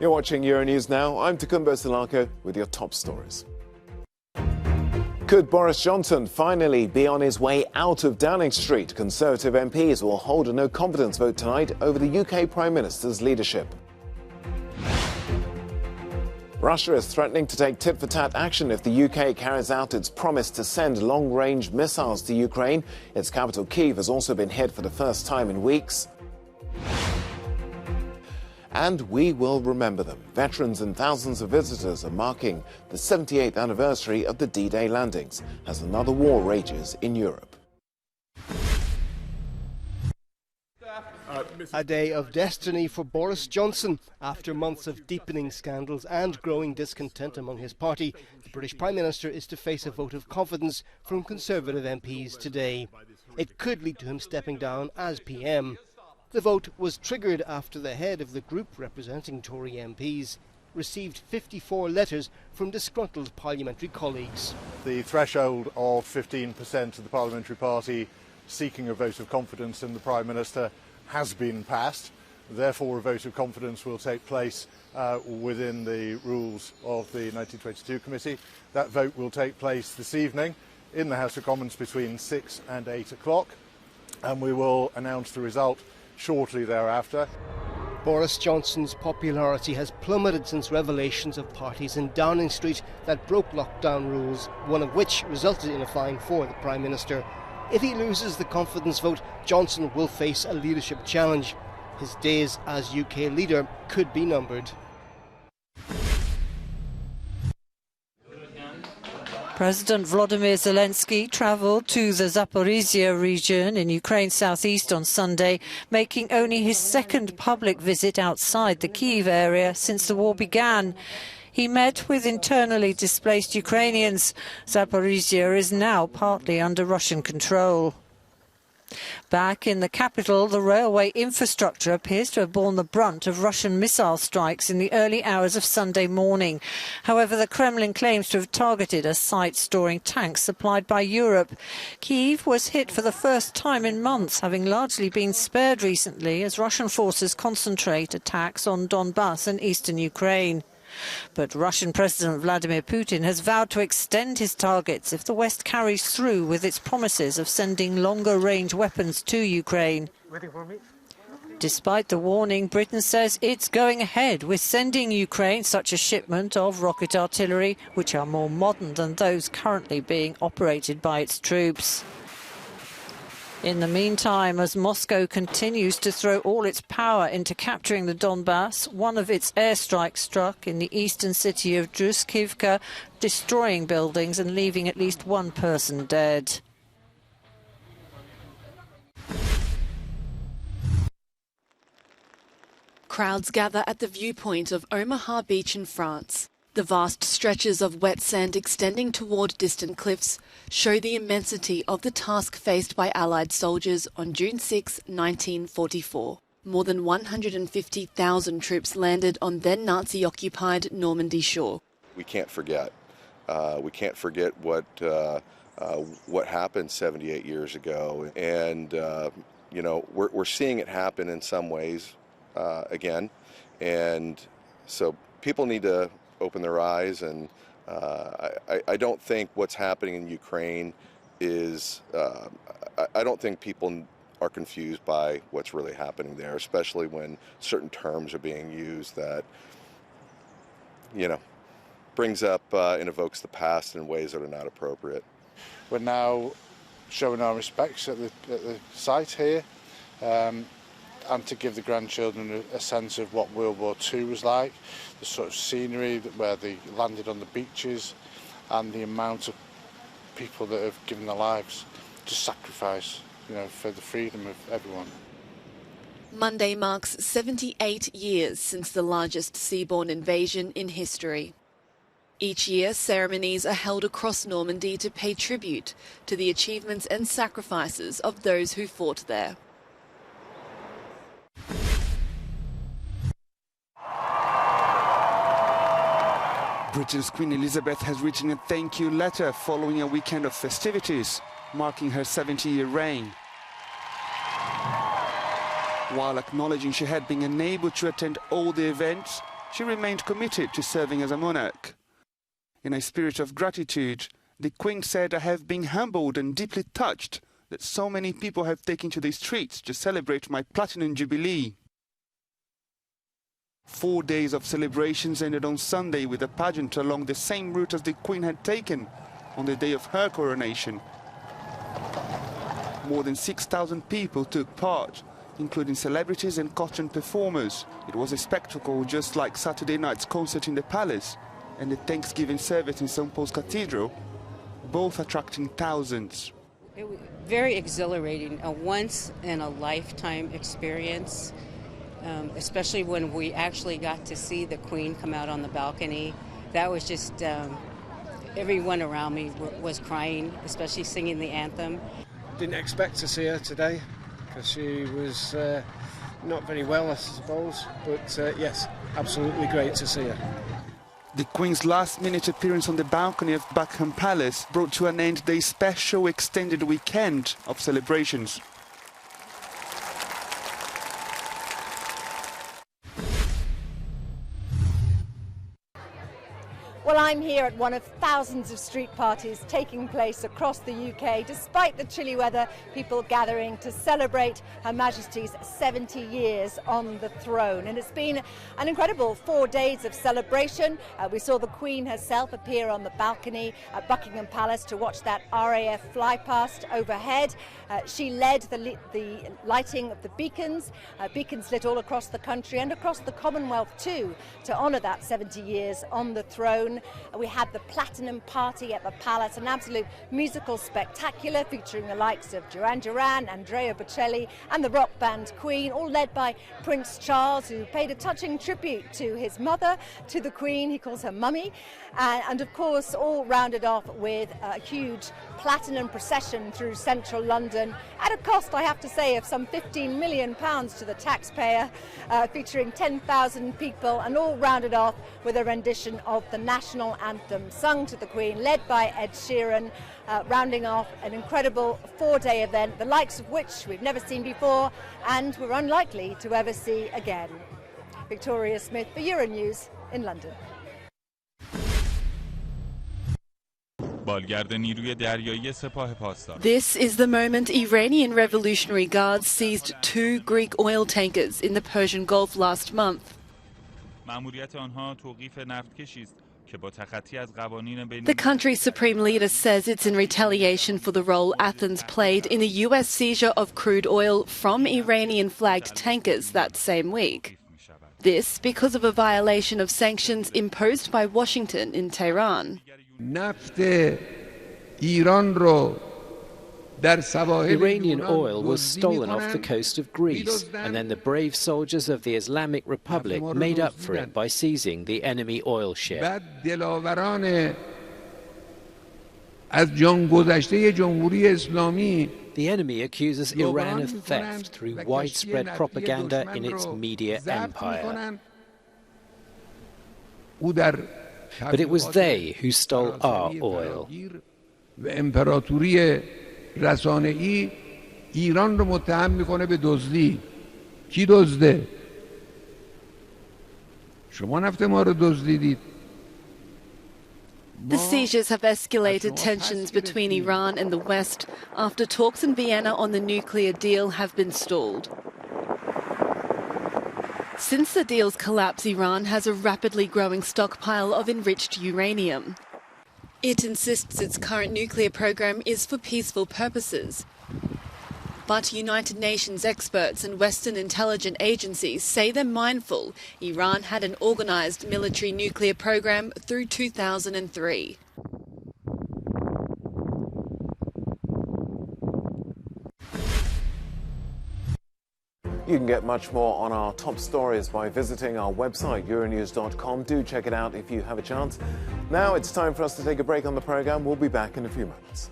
You're watching Euronews now. I'm Takumbo Salako with your top stories. Could Boris Johnson finally be on his way out of Downing Street? Conservative MPs will hold a no-confidence vote tonight over the UK Prime Minister's leadership. Russia is threatening to take tit-for-tat action if the UK carries out its promise to send long-range missiles to Ukraine. Its capital, Kyiv, has also been hit for the first time in weeks. And we will remember them. Veterans and thousands of visitors are marking the 78th anniversary of the D-Day landings as another war rages in Europe. A day of destiny for Boris Johnson. After months of deepening scandals and growing discontent among his party, the British Prime Minister is to face a vote of confidence from Conservative MPs today. It could lead to him stepping down as PM. The vote was triggered after the head of the group representing Tory MPs received 54 letters from disgruntled parliamentary colleagues. The threshold of 15% of the parliamentary party seeking a vote of confidence in the Prime Minister has been passed. Therefore, a vote of confidence will take place within the rules of the 1922 committee. That vote will take place this evening in the House of Commons between 6 and 8 o'clock, and we will announce the result shortly thereafter. Boris Johnson's popularity has plummeted since revelations of parties in Downing Street that broke lockdown rules, one of which resulted in a fine for the Prime Minister. If he loses the confidence vote, Johnson will face a leadership challenge. His days as UK leader could be numbered. President Volodymyr Zelensky travelled to the Zaporizhia region in Ukraine's southeast on Sunday, making only his second public visit outside the Kyiv area since the war began. He met with internally displaced Ukrainians. Zaporizhia is now partly under Russian control. Back in the capital, the railway infrastructure appears to have borne the brunt of Russian missile strikes in the early hours of Sunday morning. However, the Kremlin claims to have targeted a site storing tanks supplied by Europe. Kyiv was hit for the first time in months, having largely been spared recently as Russian forces concentrate attacks on Donbass and eastern Ukraine. But Russian President Vladimir Putin has vowed to extend his targets if the West carries through with its promises of sending longer-range weapons to Ukraine. Despite the warning, Britain says it's going ahead with sending Ukraine such a shipment of rocket artillery, which are more modern than those currently being operated by its troops. In the meantime, as Moscow continues to throw all its power into capturing the Donbass, one of its airstrikes struck in the eastern city of Druskivka, destroying buildings and leaving at least one person dead. Crowds gather at the viewpoint of Omaha Beach in France. The vast stretches of wet sand extending toward distant cliffs show the immensity of the task faced by Allied soldiers on June 6, 1944. More than 150,000 troops landed on then Nazi-occupied Normandy shore. We can't forget. We can't forget what happened 78 years ago. And, we're seeing it happen in some ways again. And so people need to open their eyes, and I don't think what's happening in Ukraine is, I don't think people are confused by what's really happening there, especially when certain terms are being used that, brings up and evokes the past in ways that are not appropriate. We're now showing our respects at the site here, and to give the grandchildren a sense of what World War II was like, the sort of scenery where they landed on the beaches, and the amount of people that have given their lives to sacrifice, for the freedom of everyone. Monday marks 78 years since the largest seaborne invasion in history. Each year, ceremonies are held across Normandy to pay tribute to the achievements and sacrifices of those who fought there. Britain's Queen Elizabeth has written a thank you letter following a weekend of festivities, marking her 70-year reign. While acknowledging she had been unable to attend all the events, she remained committed to serving as a monarch. In a spirit of gratitude, the Queen said, "I have been humbled and deeply touched that so many people have taken to the streets to celebrate my Platinum Jubilee." 4 days of celebrations ended on Sunday with a pageant along the same route as the Queen had taken on the day of her coronation. More than 6,000 people took part, including celebrities and costume performers. It was a spectacle just like Saturday night's concert in the palace and the Thanksgiving service in St. Paul's Cathedral, both attracting thousands. It was very exhilarating, a once-in-a-lifetime experience, especially when we actually got to see the Queen come out on the balcony. That was just, everyone around me was crying, especially singing the anthem. Didn't expect to see her today because she was not very well, I suppose, but yes, absolutely great to see her. The Queen's last-minute appearance on the balcony of Buckingham Palace brought to an end the special extended weekend of celebrations. Well, I'm here at one of thousands of street parties taking place across the UK. Despite the chilly weather, people gathering to celebrate Her Majesty's 70 years on the throne. And it's been an incredible 4 days of celebration. We saw the Queen herself appear on the balcony at Buckingham Palace to watch that RAF fly past overhead. She led the lighting of the beacons, beacons lit all across the country and across the Commonwealth too, to honour that 70 years on the throne. We had the Platinum Party at the Palace, an absolute musical spectacular featuring the likes of Duran Duran, Andrea Bocelli and the rock band Queen, all led by Prince Charles, who paid a touching tribute to his mother, to the Queen. He calls her Mummy. And of course, all rounded off with a huge platinum procession through central London at a cost, I have to say, of some £15 million to the taxpayer, featuring 10,000 people, and all rounded off with a rendition of the national anthem sung to the Queen, led by Ed Sheeran, rounding off an incredible 4-day event, the likes of which we've never seen before and we're unlikely to ever see again. Victoria Smith for Euronews in London. This is the moment Iranian Revolutionary Guards seized 2 Greek oil tankers in the Persian Gulf last month. The country's supreme leader says it's in retaliation for the role Athens played in the US seizure of crude oil from Iranian-flagged tankers that same week. This because of a violation of sanctions imposed by Washington in Tehran. Iranian oil was stolen off the coast of Greece, and then the brave soldiers of the Islamic Republic made up for it by seizing the enemy oil ship. The enemy accuses Iran of theft through widespread propaganda in its media empire. But it was they who stole our oil. The seizures have escalated tensions between Iran and the West after talks in Vienna on the nuclear deal have been stalled. Since the deal's collapse, Iran has a rapidly growing stockpile of enriched uranium. It insists its current nuclear program is for peaceful purposes. But United Nations experts and Western intelligence agencies say they're mindful Iran had an organised military nuclear program through 2003. You can get much more on our top stories by visiting our website, euronews.com. Do check it out if you have a chance. Now it's time for us to take a break on the programme. We'll be back in a few moments.